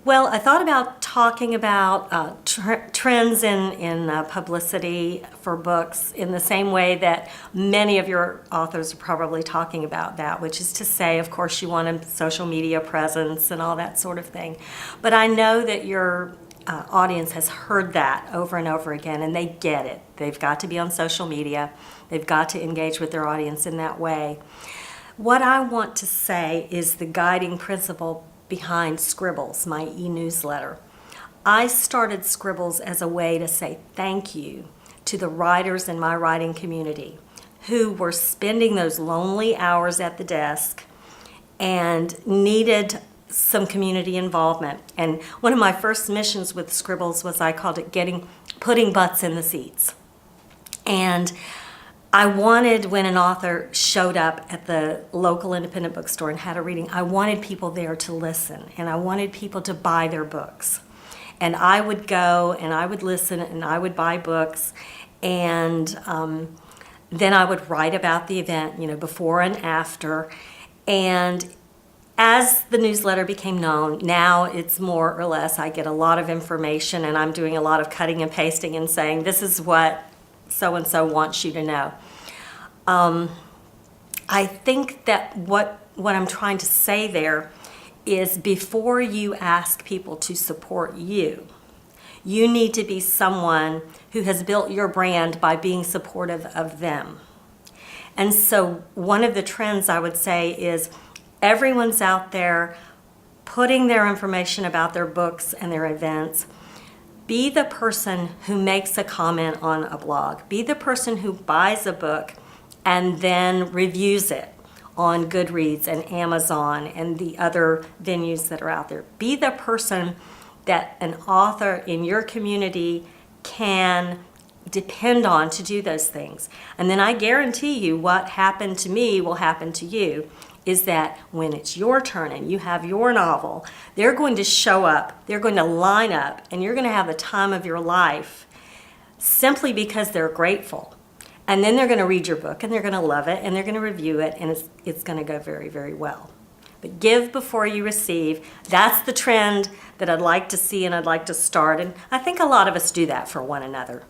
Well, I thought about talking about trends in publicity for books in the same way that many of your authors are probably talking about that, which is to say, of course, you want a social media presence and all that sort of thing. But I know that your audience has heard that over and over again, and they get it. They've got to be on social media. They've got to engage with their audience in that way. What I want to say is the guiding principle behind Scribbles, my e-newsletter. I started Scribbles as a way to say thank you to the writers in my writing community who were spending those lonely hours at the desk and needed some community involvement. And one of my first missions with Scribbles was, I called it putting butts in the seats. And I wanted, when an author showed up at the local independent bookstore and had a reading, I wanted people there to listen, and I wanted people to buy their books. And I would go and I would listen and I would buy books, and then I would write about the event, before and after. And as the newsletter became known, now it's more or less, I get a lot of information and I'm doing a lot of cutting and pasting and saying, this is what so-and-so wants you to know. I think that what I'm trying to say there is, before you ask people to support you, you need to be someone who has built your brand by being supportive of them. And so one of the trends I would say is everyone's out there putting their information about their books and their events. Be the person who makes a comment on a blog. Be the person who buys a book and then reviews it on Goodreads and Amazon and the other venues that are out there. Be the person that an author in your community can depend on to do those things. And then I guarantee you what happened to me will happen to you, is that when it's your turn and you have your novel, they're going to show up, they're going to line up, and you're going to have the time of your life simply because they're grateful. And then they're going to read your book and they're going to love it and they're going to review it, and it's going to go very, very well. But give before you receive. That's the trend that I'd like to see and I'd like to start. And I think a lot of us do that for one another.